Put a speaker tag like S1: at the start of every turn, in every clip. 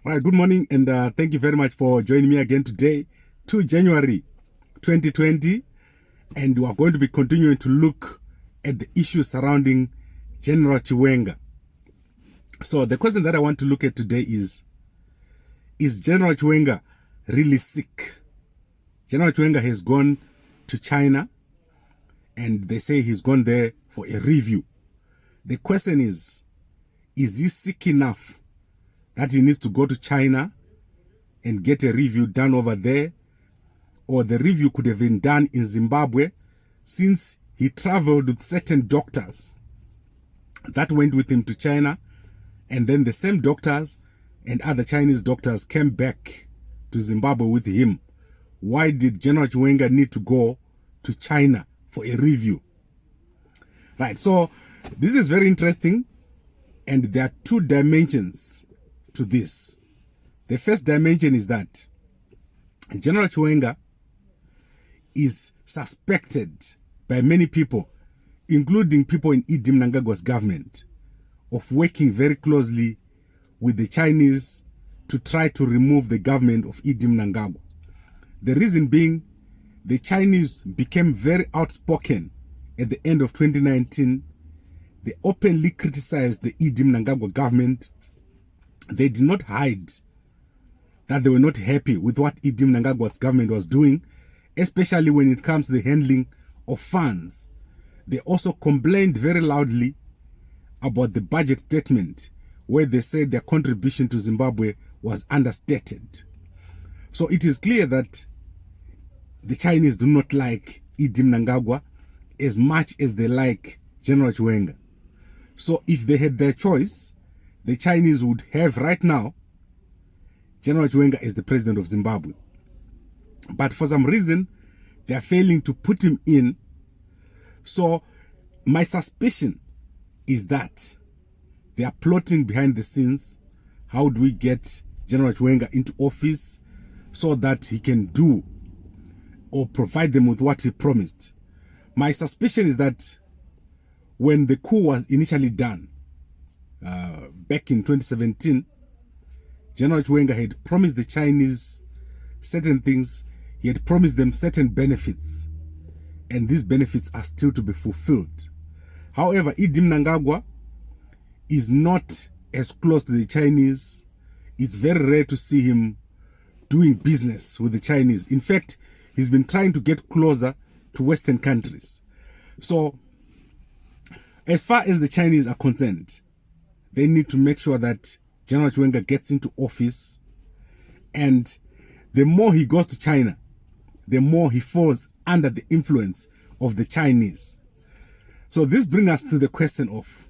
S1: All right, good morning, and thank you very much for joining me again today, 2 January 2020. And we are going to be continuing to look at the issues surrounding General Chiwenga. So the question that I want to look at today is General Chiwenga really sick? General Chiwenga has gone to China, and they say he's gone there for a review. The question is he sick enough that he needs to go to China and get a review done over there? Or the review could have been done in Zimbabwe, since he traveled with certain doctors that went with him to China, and then the same doctors and other Chinese doctors came back to Zimbabwe with him. Why did General Chiwenga need to go to China for a review? Right, so this is very interesting, and there are two dimensions to this. The first dimension is that General Chiwenga is suspected by many people, including people in Idi Mnangagwa's government, of working very closely with the Chinese to try to remove the government of Idi Mnangagwa. The reason being, the Chinese became very outspoken at the end of 2019. They openly criticized the Idi Mnangagwa government. They did not hide that they were not happy with what Idi Mnangagwa's government was doing, especially when it comes to the handling of funds. They also complained very loudly about the budget statement, where they said their contribution to Zimbabwe was understated. So it is clear that the Chinese do not like Idi Mnangagwa as much as they like General Chiwenga. So if they had their choice, the Chinese would have right now General Chiwenga as the president of Zimbabwe. But for some reason, they are failing to put him in. So my suspicion is that they are plotting behind the scenes. How do we get General Chiwenga into office so that he can do or provide them with what he promised? My suspicion is that when the coup was initially done, back in 2017, General Chiwenga had promised the Chinese certain things. He had promised them certain benefits, and these benefits are still to be fulfilled. However, Idi Mnangagwa is not as close to the Chinese. It's very rare to see him doing business with the Chinese. In fact, he's been trying to get closer to Western countries. So, as far as the Chinese are concerned, they need to make sure that General Chiwenga gets into office, and the more he goes to China, the more he falls under the influence of the Chinese. So this brings us to the question of,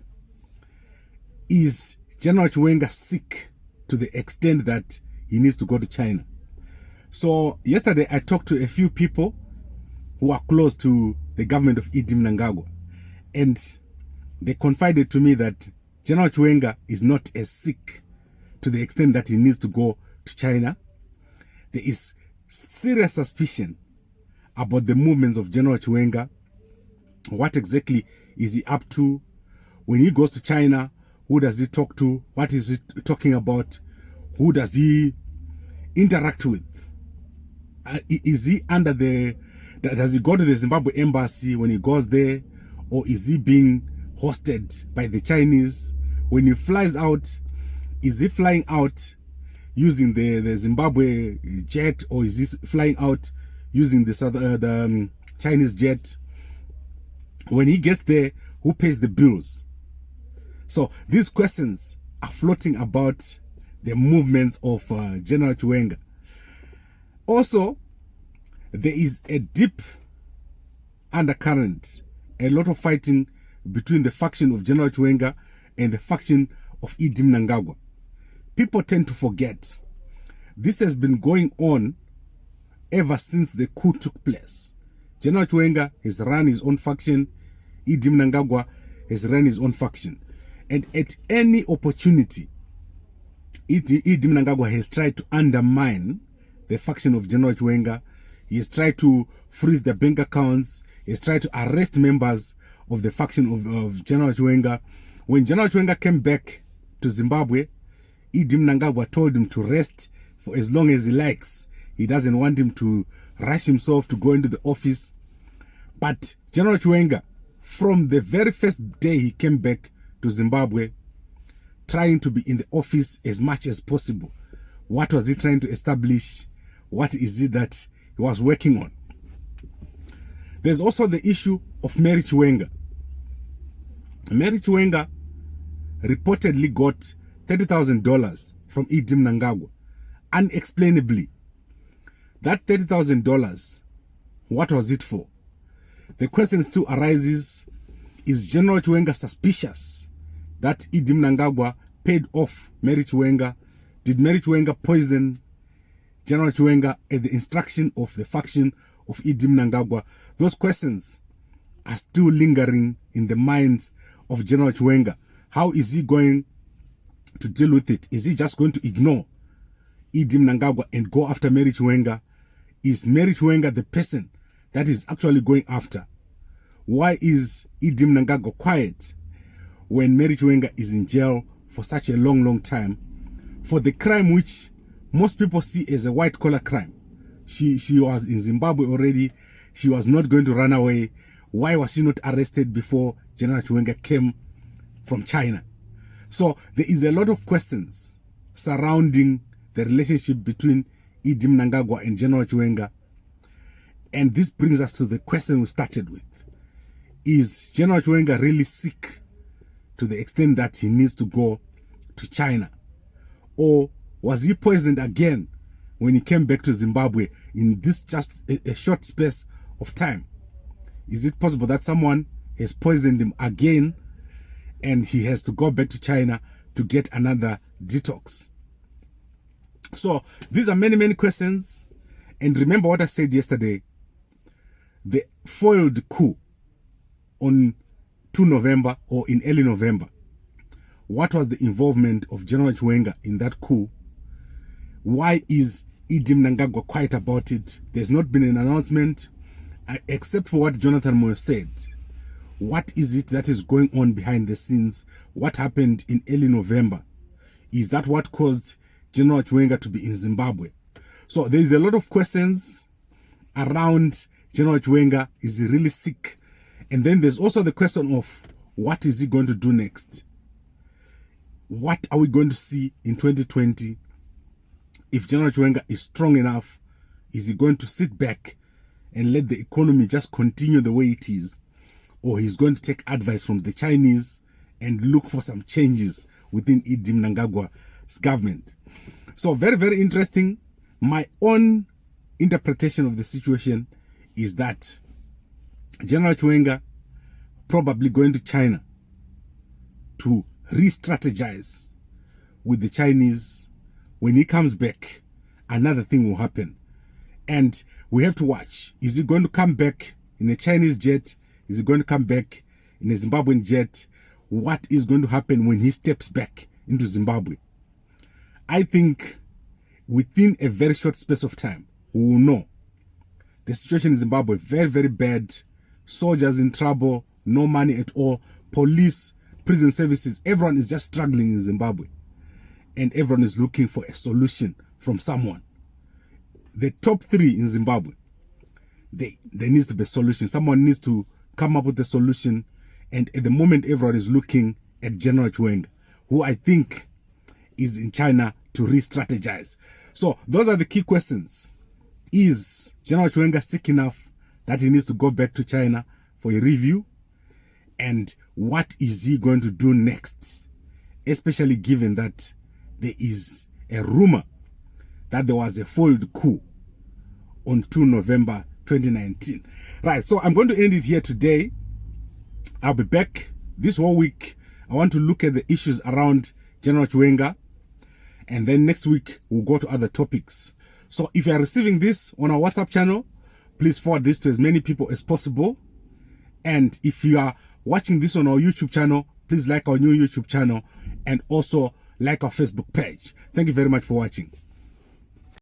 S1: is General Chiwenga sick to the extent that he needs to go to China? So yesterday I talked to a few people who are close to the government of Idi Mnangagwa, and they confided to me that General Chiwenga is not as sick to the extent that he needs to go to China. There is serious suspicion about the movements of General Chiwenga. What exactly is he up to? When he goes to China, who does he talk to? What is he talking about? Who does he interact with? Is he under the... Does he go to the Zimbabwe embassy when he goes there? Or is he being hosted by the Chinese? When he flies out, is he flying out using the Zimbabwe jet, or is he flying out using the Chinese jet? When he gets there, who pays the bills? So these questions are floating about the movements of General Chiwenga. Also, there is a deep undercurrent, a lot of fighting between the faction of General Chiwenga and the faction of Idi Mnangagwa. People tend to forget this has been going on ever since the coup took place. General Chiwenga has run his own faction. Idi Mnangagwa has run his own faction. And at any opportunity, Idi Mnangagwa has tried to undermine the faction of General Chiwenga. He has tried to freeze their bank accounts. He has tried to arrest members of the faction of General Chiwenga. When General Chiwenga came back to Zimbabwe Idi Mnangagwa told him to rest for as long as he likes. He doesn't want him to rush himself to go into the office. But General Chiwenga, from the very first day he came back to Zimbabwe, trying to be in the office as much as possible. What was he trying to establish? What is it that he was working on? There's also the issue of Mary Chiwenga. Mary Chiwenga reportedly got $30,000 from Idi Mnangagwa, unexplainably. That $30,000, what was it for? The question still arises, is General Chiwenga suspicious that Idi Mnangagwa paid off Mary Chiwenga? Did Mary Chiwenga poison General Chiwenga at the instruction of the faction of Idi Mnangagwa? Those questions are still lingering in the minds of General Chiwenga. How is he going to deal with it? Is he just going to ignore Idi Mnangagwa and go after Mary Chiwenga? Is Mary Chiwenga the person that is actually going after? Why is Idi Mnangagwa quiet when Mary Chiwenga is in jail for such a long time for the crime which most people see as a white-collar crime? She was in Zimbabwe already. She was not going to run away. Why was she not arrested before General Chiwenga came from China? So there is a lot of questions surrounding the relationship between Idi Mnangagwa and General Chiwenga. And this brings us to the question we started with. Is General Chiwenga really sick to the extent that he needs to go to China? Or was he poisoned again when he came back to Zimbabwe in this just a short space of time? Is it possible that someone has poisoned him again and he has to go back to China to get another detox? So these are many questions. And remember what I said yesterday. The foiled coup on 2 November or in early November. What was the involvement of General Chiwenga in that coup? Why is Idi Mnangagwa quiet about it? There's not been an announcement except for what Jonathan Moyo said. What is it that is going on behind the scenes? What happened in early November? Is that what caused General Chiwenga to be in Zimbabwe? So there's a lot of questions around General Chiwenga. Is he really sick? And then there's also the question of what is he going to do next? What are we going to see in 2020? If General Chiwenga is strong enough, is he going to sit back and let the economy just continue the way it is? Or he's going to take advice from the Chinese and look for some changes within Idi Mnangagwa's government? So very interesting. My own interpretation of the situation is that General Chiwenga probably going to China to re-strategize with the Chinese. When he comes back, another thing will happen. And we have to watch. Is he going to come back in a Chinese jet? Is he going to come back in a Zimbabwean jet? What is going to happen when he steps back into Zimbabwe? I think within a very short space of time, we will know. The situation in Zimbabwe, very bad. Soldiers in trouble, no money at all. Police, prison services, everyone is just struggling in Zimbabwe. And everyone is looking for a solution from someone. The top 3 in Zimbabwe, there needs to be a solution. Someone needs to come up with a solution. And at the moment, everyone is looking at General Chiwenga, who I think is in China to re-strategize. So those are the key questions. Is General Chiwenga sick enough that he needs to go back to China for a review? And what is he going to do next? Especially given that there is a rumor that there was a foiled coup on 2 November 2019. Right, so I'm going to end it here today. I'll be back this whole week. I want to look at the issues around General Chiwenga. And then next week, we'll go to other topics. So if you are receiving this on our WhatsApp channel, please forward this to as many people as possible. And if you are watching this on our YouTube channel, please like our new YouTube channel and also like our Facebook page. Thank you very much for watching.